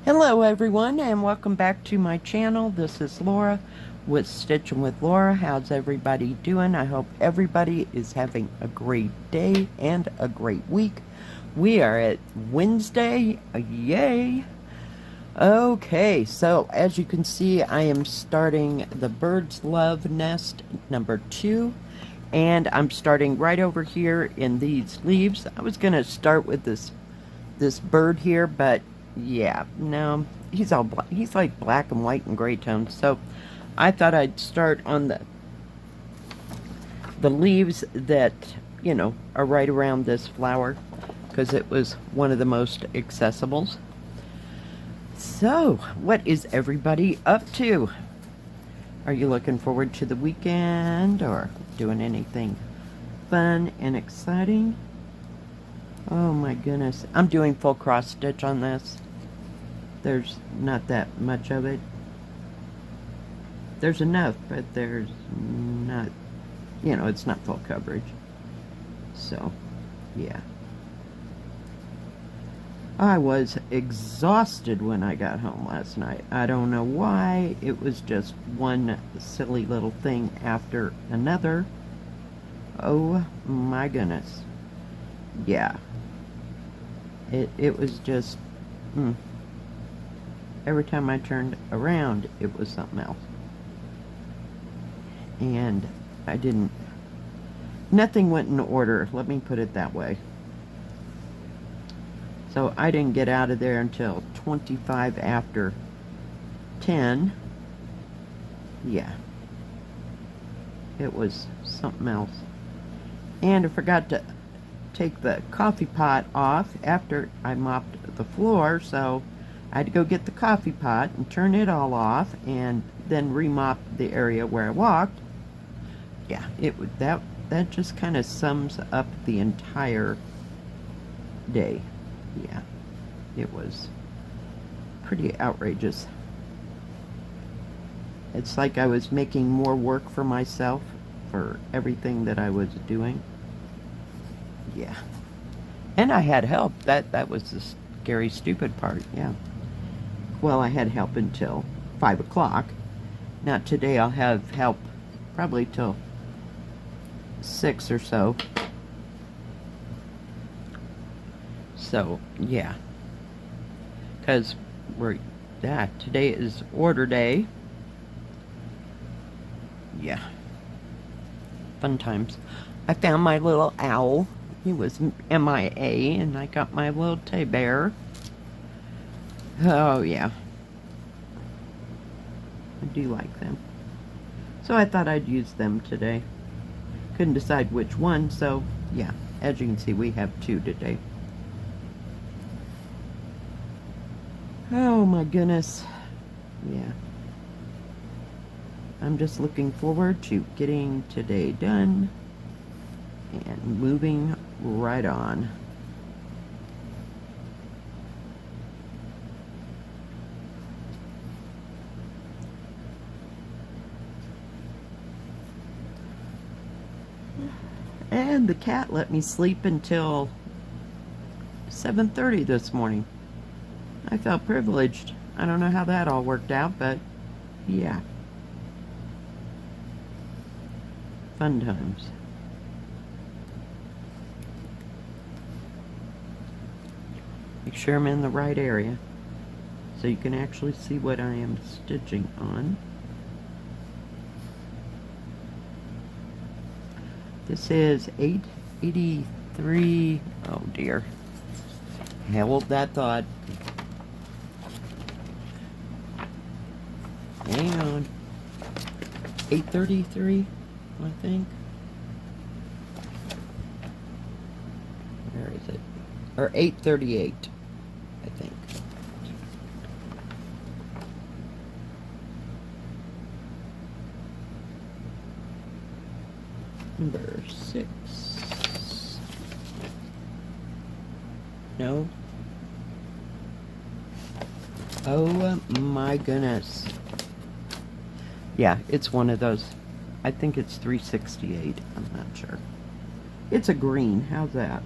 Hello everyone and welcome back to my channel. This is Laura with Stitchin with Laura. How's everybody doing? I hope everybody is having a great day and a great week. We are at Wednesday. Yay! Okay, so as you can see, I am starting the Bird's Love Nest number 2. And I'm starting right over here in these leaves. I was going to start with this bird here, but yeah, no, he's all black. He's like black and white and gray tones. So I thought I'd start on the leaves that, you know, are right around this flower because it was one of the most accessibles. So, what is everybody up to? Are you looking forward to the weekend or doing anything fun and exciting? Oh my goodness. I'm doing full cross stitch on this. There's not that much of it. There's enough, but there's not, you know, it's not full coverage. So, yeah. I was exhausted when I got home last night. I don't know why. It was just one silly little thing after another. Oh my goodness. Yeah. It was just, every time I turned around, it was something else. And nothing went in order, let me put it that way. So I didn't get out of there until 25 after 10. Yeah. It was something else. And I forgot to take the coffee pot off after I mopped the floor, so I had to go get the coffee pot and turn it all off and then remop the area where I walked. Yeah, it would that just kind of sums up the entire day. Yeah, it was pretty outrageous. It's like I was making more work for myself for everything that I was doing. Yeah. And I had help. That was the scary, stupid part, yeah. Well, I had help until 5 o'clock. Now today I'll have help probably till 6 or so. So, yeah. Because today is order day. Yeah. Fun times. I found my little owl. He was MIA, and I got my little teddy bear. Oh, yeah. I do like them. So I thought I'd use them today. Couldn't decide which one, so yeah. As you can see, we have 2 today. Oh my goodness. Yeah. I'm just looking forward to getting today done and moving right on. And the cat let me sleep until 7:30 this morning. I felt privileged. I don't know how that all worked out, but yeah. Fun times. Make sure I'm in the right area so you can actually see what I am stitching on. This is 883. Oh dear. Held that thought. Hang on. 833, I think. Where is it? Or 838, I think. Number 6. No. Oh my goodness. Yeah, it's one of those. I think it's 368. I'm not sure. It's a green. How's that?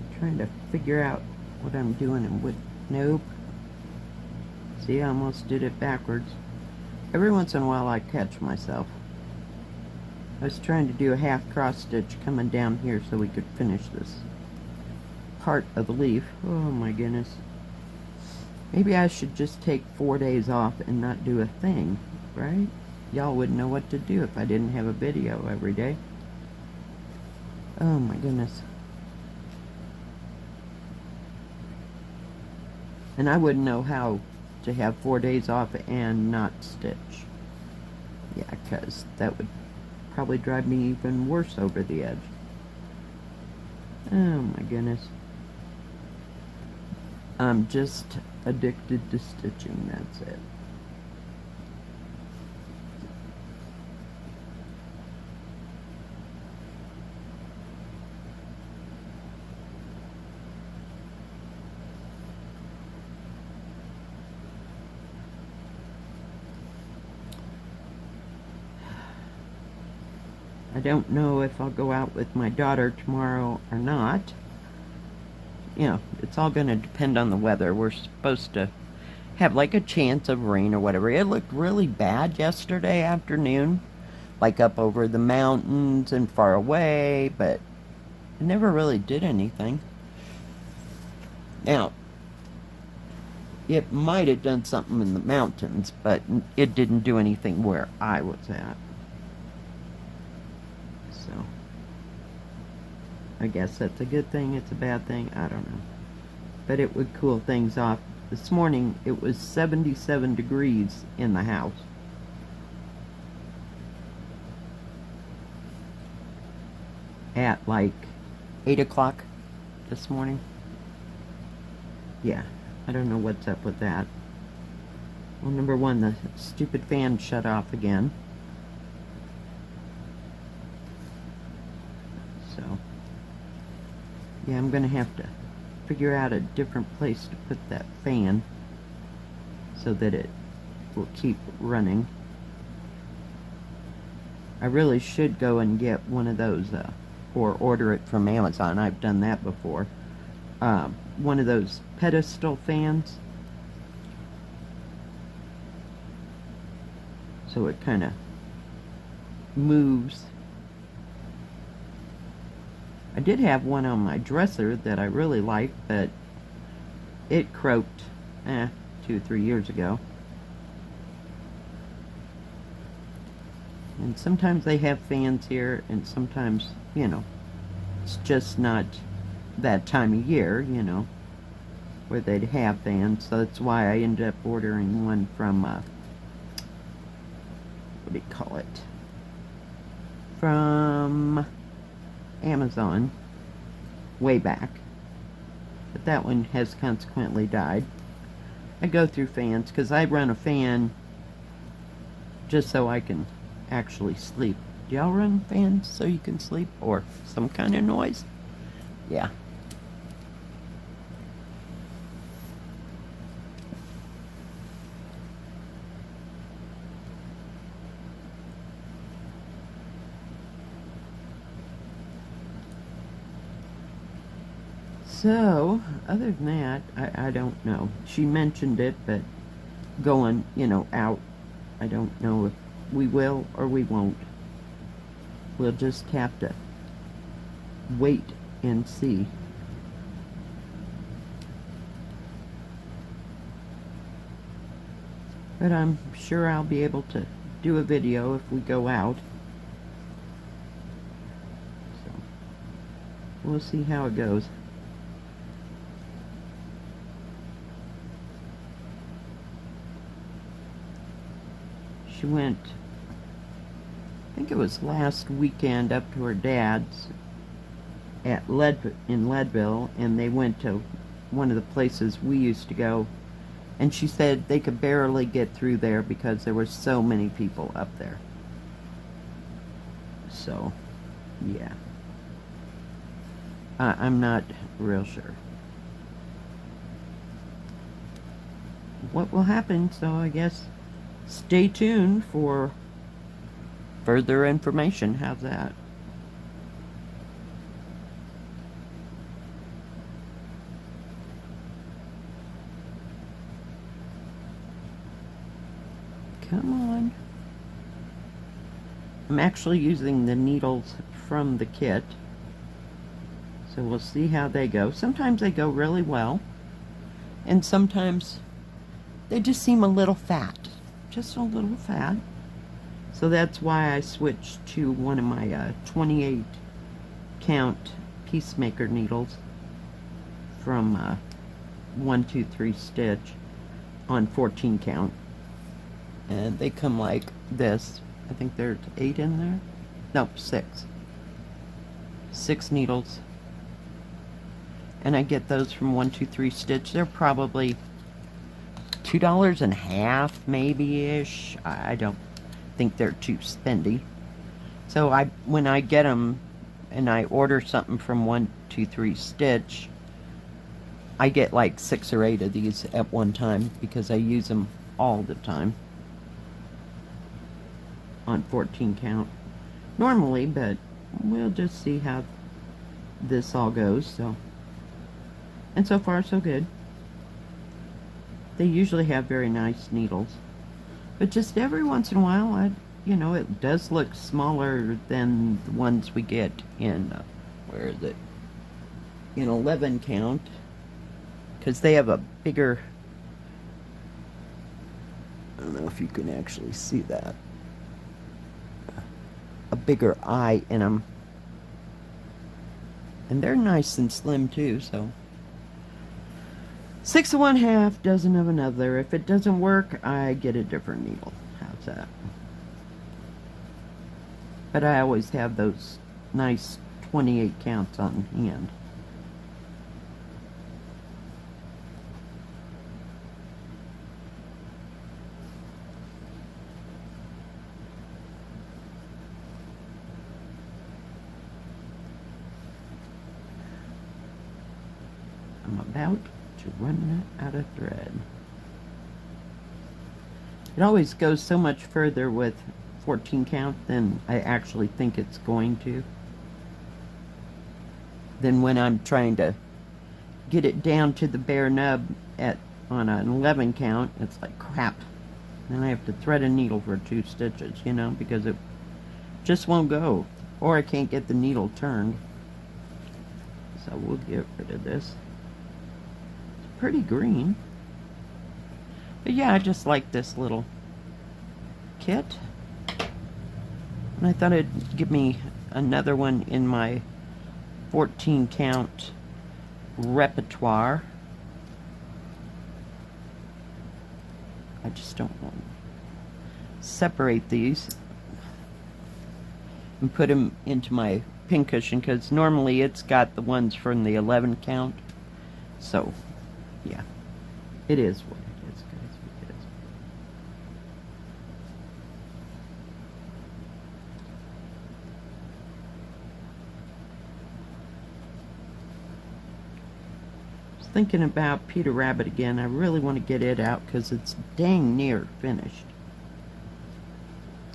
I'm trying to figure out what I'm doing and what, nope. See, I almost did it backwards. Every once in a while I catch myself. I was trying to do a half cross stitch coming down here so we could finish this part of the leaf. Oh my goodness. Maybe I should just take 4 days off and not do a thing, right? Y'all wouldn't know what to do if I didn't have a video every day. Oh my goodness. And I wouldn't know how to have 4 days off and not stitch. Yeah, because that would probably drive me even worse over the edge. Oh my goodness. I'm just addicted to stitching, that's it. I don't know if I'll go out with my daughter tomorrow or not. You know, it's all going to depend on the weather. We're supposed to have like a chance of rain or whatever. It looked really bad yesterday afternoon, like up over the mountains and far away, but it never really did anything. Now, it might have done something in the mountains, but it didn't do anything where I was at. So, I guess that's a good thing, it's a bad thing, I don't know. But it would cool things off. This morning, it was 77 degrees in the house. At like 8 o'clock this morning. Yeah, I don't know what's up with that. Well, number one, the stupid fan shut off again. So, yeah, I'm going to have to figure out a different place to put that fan so that it will keep running. I really should go and get one of those, or order it from Amazon. I've done that before. One of those pedestal fans. So it kind of moves. I did have one on my dresser that I really liked, but it croaked 2 or 3 years ago. And sometimes they have fans here, and sometimes, you know, it's just not that time of year, you know, where they'd have fans. So that's why I ended up ordering one from, what do you call it? From Amazon way back. But that one has consequently died. I go through fans because I run a fan just so I can actually sleep. Do y'all run fans so you can sleep, or some kind of noise? Yeah. So, other than that, I don't know. She mentioned it, but going, you know, out, I don't know if we will or we won't. We'll just have to wait and see. But I'm sure I'll be able to do a video if we go out. So, we'll see how it goes. She went, I think it was last weekend, up to her dad's in Leadville, and they went to one of the places we used to go, and she said they could barely get through there because there were so many people up there. So, yeah. I'm not real sure what will happen, so I guess stay tuned for further information. How's that? Come on. I'm actually using the needles from the kit, so we'll see how they go. Sometimes they go really well, and sometimes they just seem a little fat, just a little fat. So that's why I switched to one of my 28 count peacemaker needles from 123 Stitch on 14 count, and they come like this. I think there's 8 in there. No, 6. 6 needles. And I get those from 123 Stitch. They're probably $2 and a half, maybe-ish. I don't think they're too spendy. So when I get them and I order something from 123 Stitch, I get like 6 or 8 of these at one time because I use them all the time on 14 count normally, but we'll just see how this all goes. So, and so far so good. They usually have very nice needles, but just every once in a while, you know, it does look smaller than the ones we get in where is it, in 11 count, because they have a bigger, I don't know if you can actually see that, a bigger eye in them, and they're nice and slim too. So 6 of one, half dozen of another. If it doesn't work, I get a different needle. How's that? But I always have those nice 28 counts on hand. I'm about to run out of thread. It always goes so much further with 14 count than I actually think it's going to. Then when I'm trying to get it down to the bare nub on an 11 count, it's like crap. Then I have to thread a needle for 2 stitches, you know, because it just won't go, or I can't get the needle turned. So we'll get rid of this. Pretty green. But yeah, I just like this little kit. And I thought it'd give me another one in my 14 count repertoire. I just don't want to separate these and put them into my pincushion, because normally it's got the ones from the 11 count. So yeah, it is what it is, guys. It is. I was thinking about Peter Rabbit again. I really want to get it out because it's dang near finished.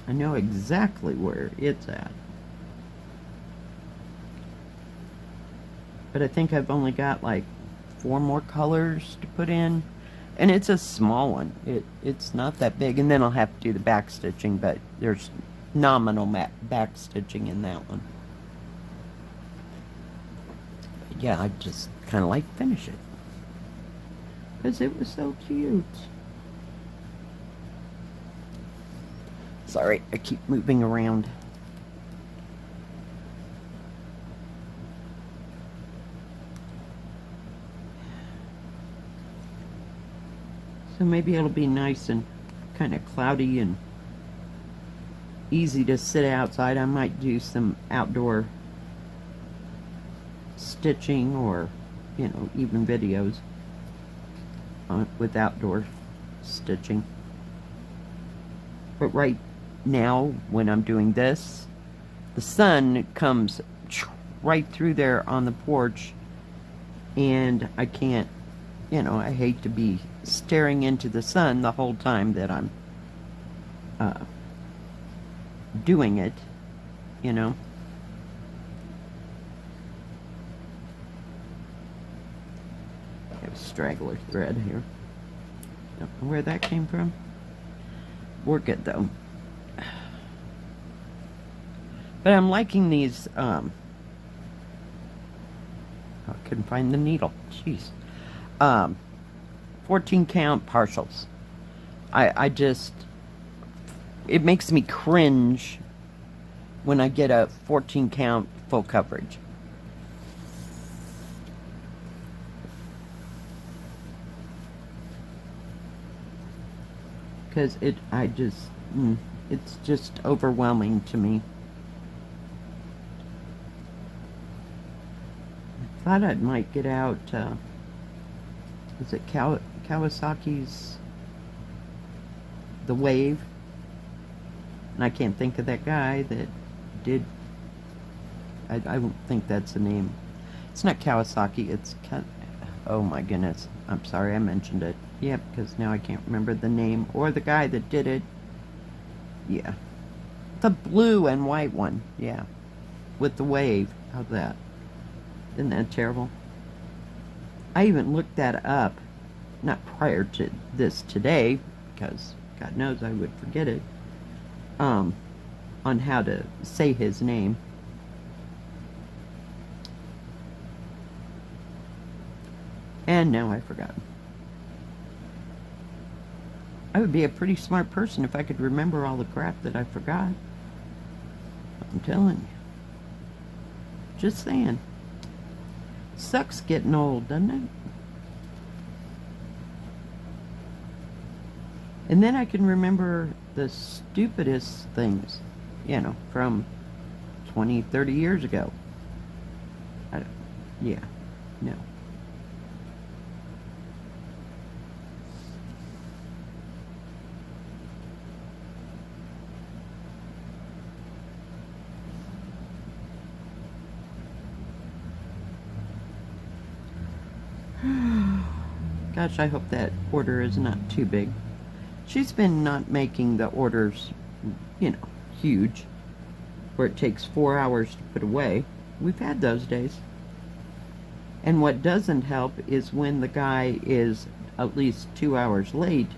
I know exactly where it's at. But I think I've only got like 4 more colors to put in, and it's a small one. It's not that big, and then I'll have to do the back stitching, but there's nominal back stitching in that one. But yeah, I just kind of like finish it because it was so cute. Sorry, I keep moving around. So maybe it'll be nice and kind of cloudy and easy to sit outside. I might do some outdoor stitching, or, you know, even videos with outdoor stitching. But right now, when I'm doing this, the sun comes right through there on the porch, and I can't, you know, I hate to be staring into the sun the whole time that I'm doing it, you know. I have a straggler thread here. Don't know where that came from. we're good though. But I'm liking these, I couldn't find the needle, jeez. 14 count partials. I just, it makes me cringe when I get a 14 count full coverage. Because it's just overwhelming to me. I thought I might get out, is it Kawasaki's The Wave? And I can't think of that guy that did, I don't think that's the name. It's not Kawasaki, it's, oh my goodness, I'm sorry I mentioned it. Yeah, because now I can't remember the name or the guy that did it. Yeah. The blue and white one, yeah. With the wave, how's that? Isn't that terrible? I even looked that up, not prior to this today, because God knows I would forget it, on how to say his name. And now I forgot. I would be a pretty smart person if I could remember all the crap that I forgot. I'm telling you. Just saying. Sucks getting old, doesn't it? And then I can remember the stupidest things, you know, from 20, 30 years ago. Yeah, no. Gosh, I hope that order is not too big. She's been not making the orders, you know, huge, where it takes 4 hours to put away. We've had those days. And what doesn't help is when the guy is at least 2 hours late,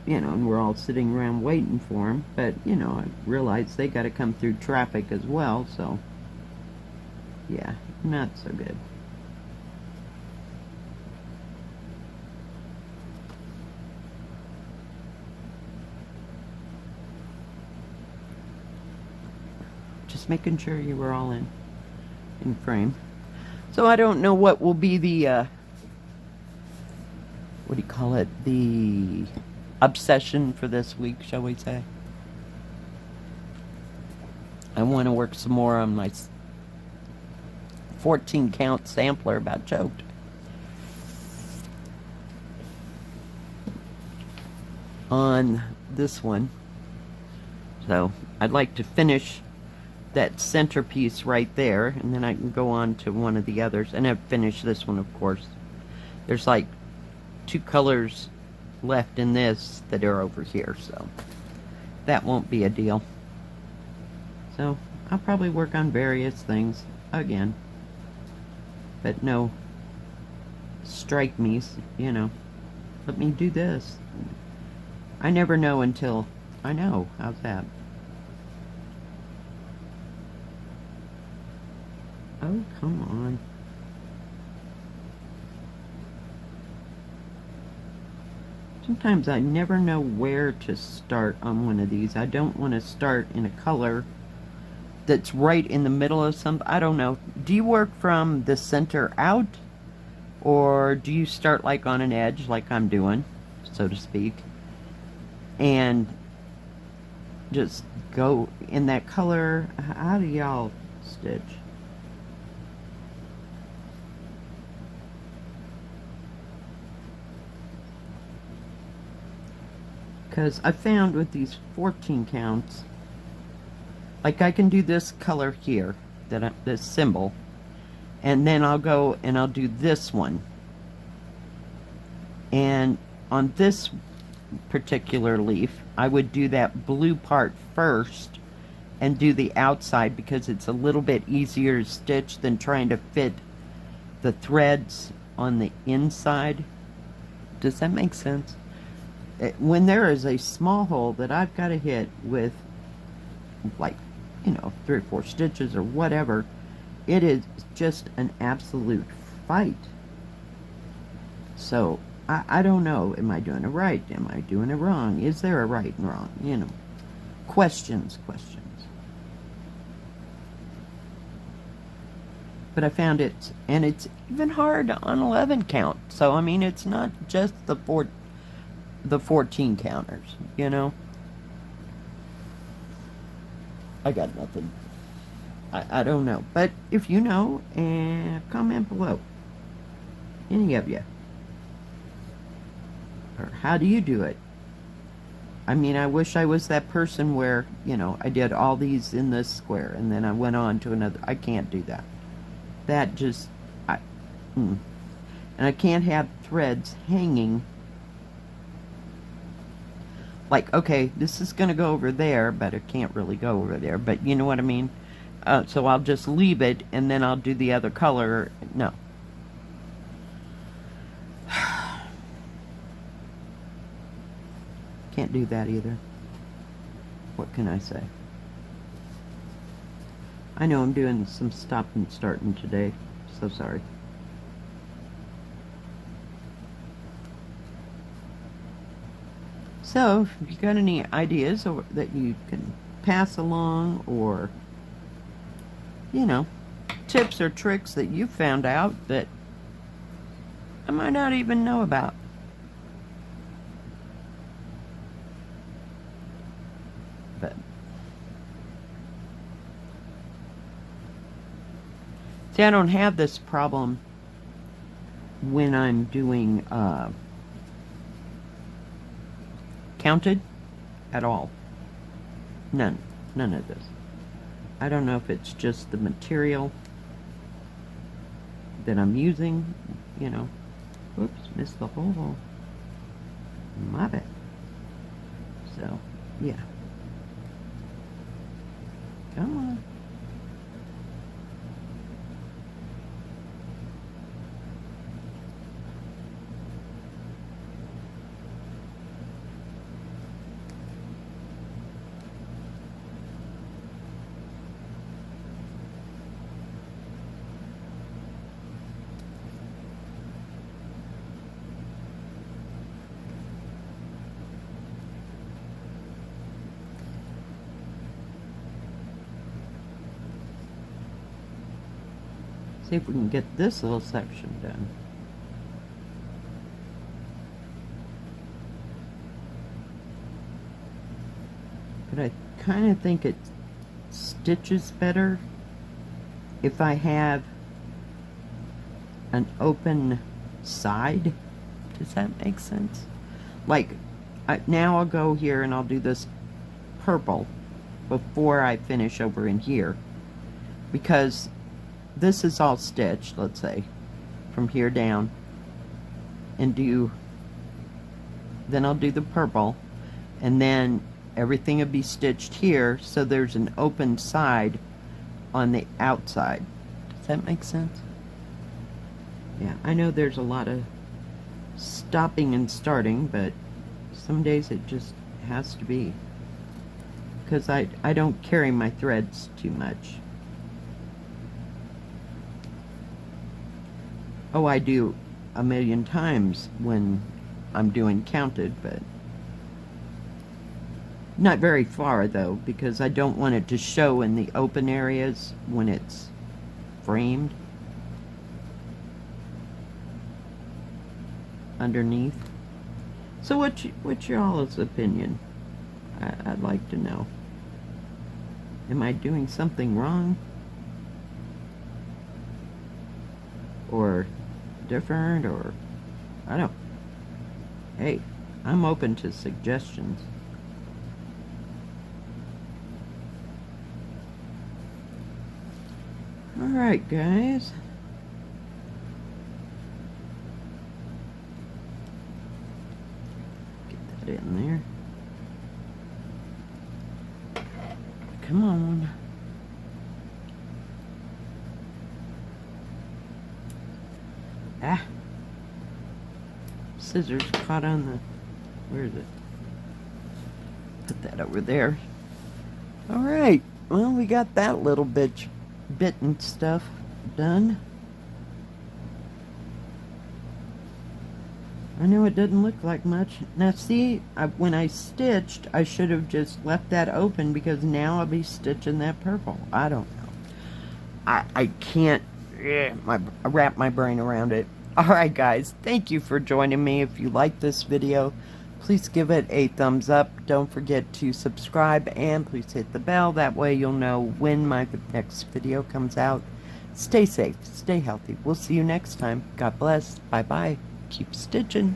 you know, and we're all sitting around waiting for him. But, you know, I realize they got to come through traffic as well, so, yeah, not so good. Just making sure you were all in frame. So I don't know what will be the, what do you call it? The obsession for this week, shall we say. I want to work some more on my 14 count sampler about choked. On this one. So I'd like to finish that centerpiece right there, and then I can go on to one of the others, and I've finished this one, of course. There's like 2 colors left in this that are over here, so that won't be a deal. So I'll probably work on various things again, but no strike me's, you know, let me do this. I never know until I know. How's that? Oh, come on. Sometimes I never know where to start on one of these. I don't want to start in a color that's right in the middle of something. I don't know. Do you work from the center out? Or do you start like on an edge, like I'm doing, so to speak, and just go in that color? How do y'all stitch? Because I found with these 14 counts, like I can do this color here, this symbol, and then I'll go and I'll do this one. And on this particular leaf, I would do that blue part first and do the outside, because it's a little bit easier to stitch than trying to fit the threads on the inside. Does that make sense? when there is a small hole that I've got to hit with, like, 3 or 4 stitches or whatever, it is just an absolute fight. So I don't know, am I doing it right? Am I doing it wrong? Is there a right and wrong? Questions. But I found it, and it's even hard on 11 count. So I mean, it's not just the 14 counters, I got nothing. I don't know. But if you know, comment below. Any of you. Or how do you do it? I mean, I wish I was that person where, I did all these in this square and then I went on to another. I can't do that. That just, and I can't have threads hanging. Like, okay, this is going to go over there, but it can't really go over there. But you know what I mean? So I'll just leave it, and then I'll do the other color. No. Can't do that either. What can I say? I know I'm doing some stop and starting today. So sorry. So, if you got any ideas or that you can pass along, or tips or tricks that you found out that I might not even know about. But see, I don't have this problem when I'm doing counted at all. None of this. I don't know if it's just the material that I'm using, Oops, missed the whole hole. My bad. So, yeah. Come on. See if we can get this little section done. But I kind of think it stitches better if I have an open side. Does that make sense? Like, now I'll go here and I'll do this purple before I finish over in here, because this is all stitched, let's say, from here down, and then I'll do the purple, and then everything will be stitched here, so there's an open side on the outside. Does that make sense? Yeah, I know there's a lot of stopping and starting, but some days it just has to be, because I don't carry my threads too much. Oh, I do a million times when I'm doing counted, but not very far though, because I don't want it to show in the open areas when it's framed underneath. So what's y'all's opinion? I'd like to know. Am I doing something wrong? Or different, or I don't. Hey, I'm open to suggestions. Alright, guys. Get that in there. Come on. Ah. Scissors caught on the Where is it? Put that over there. Alright, well, we got that little bit and stuff done. I know it doesn't look like much. Now see, when I stitched, I should have just left that open, because now I'll be stitching that purple. I don't know. I can't wrap my brain around it. Alright guys, thank you for joining me. If you like this video, please give it a thumbs up. Don't forget to subscribe, and please hit the bell. That way you'll know when my next video comes out. Stay safe, stay healthy. We'll see you next time. God bless. Bye bye. Keep stitching.